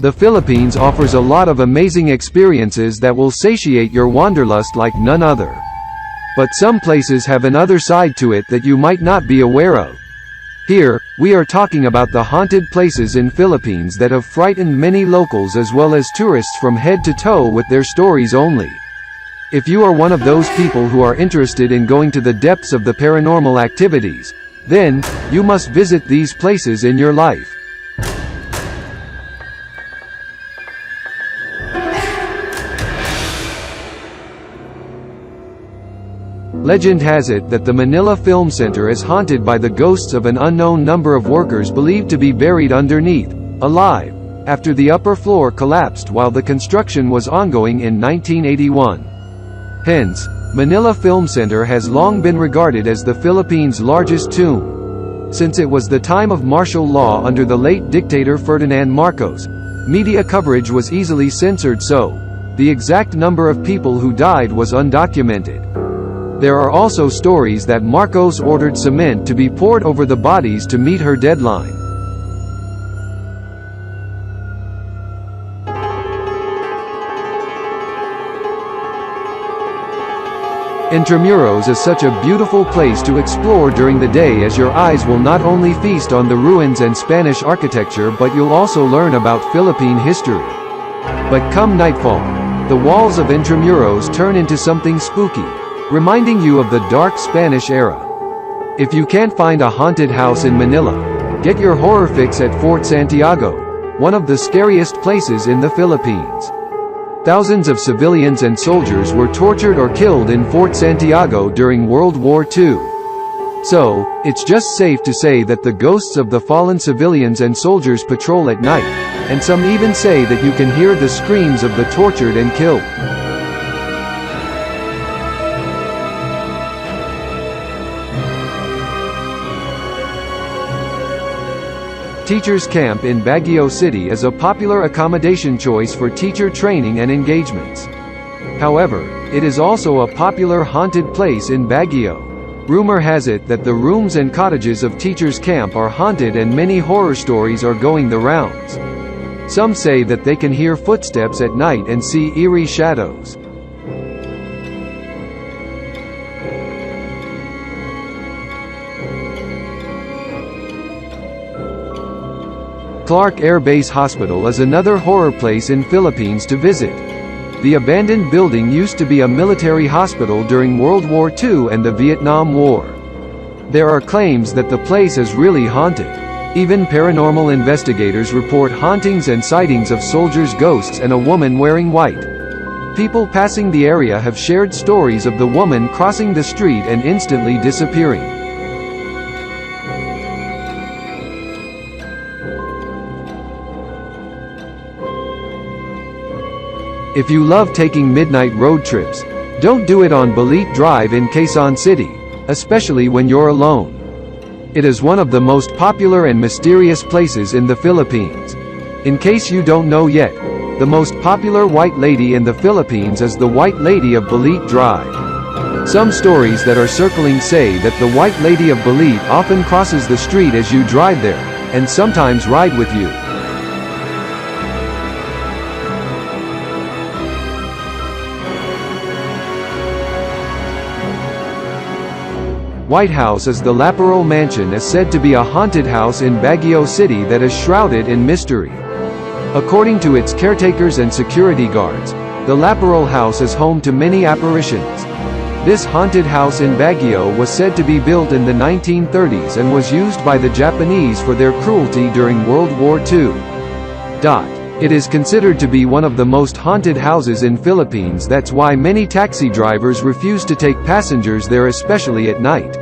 The Philippines offers a lot of amazing experiences that will satiate your wanderlust like none other. But some places have another side to it that you might not be aware of. Here, we are talking about the haunted places in Philippines that have frightened many locals as well as tourists from head to toe with their stories only. If you are one of those people who are interested in going to the depths of the paranormal activities, then, you must visit these places in your life. Legend has it that the Manila Film Center is haunted by the ghosts of an unknown number of workers believed to be buried underneath, alive, after the upper floor collapsed while the construction was ongoing in 1981. Hence, Manila Film Center has long been regarded as the Philippines' largest tomb. Since it was the time of martial law under the late dictator Ferdinand Marcos, media coverage was easily censored, so the exact number of people who died was undocumented. There are also stories that Marcos ordered cement to be poured over the bodies to meet her deadline. Intramuros is such a beautiful place to explore during the day, as your eyes will not only feast on the ruins and Spanish architecture, but you'll also learn about Philippine history. But come nightfall, the walls of Intramuros turn into something spooky, reminding you of the dark Spanish era. If you can't find a haunted house in Manila, get your horror fix at Fort Santiago, one of the scariest places in the Philippines. Thousands of civilians and soldiers were tortured or killed in Fort Santiago during World War II. So, it's just safe to say that the ghosts of the fallen civilians and soldiers patrol at night, and some even say that you can hear the screams of the tortured and killed. Teachers Camp in Baguio City is a popular accommodation choice for teacher training and engagements. However, it is also a popular haunted place in Baguio. Rumor has it that the rooms and cottages of Teachers Camp are haunted, and many horror stories are going the rounds. Some say that they can hear footsteps at night and see eerie shadows. Clark Air Base Hospital is another horror place in Philippines to visit. The abandoned building used to be a military hospital during World War II and the Vietnam War. There are claims that the place is really haunted. Even paranormal investigators report hauntings and sightings of soldiers' ghosts and a woman wearing white. People passing the area have shared stories of the woman crossing the street and instantly disappearing. If you love taking midnight road trips, don't do it on Balit Drive in Quezon City, especially when you're alone. It is one of the most popular and mysterious places in the Philippines. In case you don't know yet, the most popular white lady in the Philippines is the White Lady of Balit Drive. Some stories that are circling say that the White Lady of Balit often crosses the street as you drive there, and sometimes ride with you. White House is the Laparol Mansion, is said to be a haunted house in Baguio City that is shrouded in mystery. According to its caretakers and security guards, the Laparol House is home to many apparitions. This haunted house in Baguio was said to be built in the 1930s and was used by the Japanese for their cruelty during World War II. It is considered to be one of the most haunted houses in Philippines. That's why many taxi drivers refuse to take passengers there, especially at night.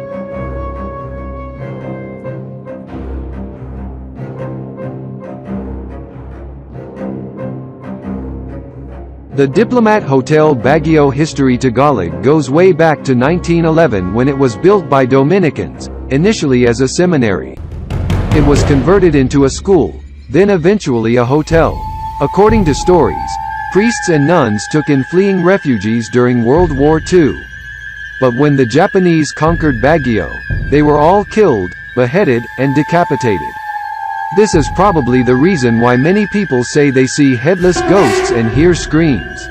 The Diplomat Hotel Baguio history Tagalog goes way back to 1911, when it was built by Dominicans, initially as a seminary. It was converted into a school, then eventually a hotel. According to stories, priests and nuns took in fleeing refugees during World War II. But when the Japanese conquered Baguio, they were all killed, beheaded, and decapitated. This is probably the reason why many people say they see headless ghosts and hear screams.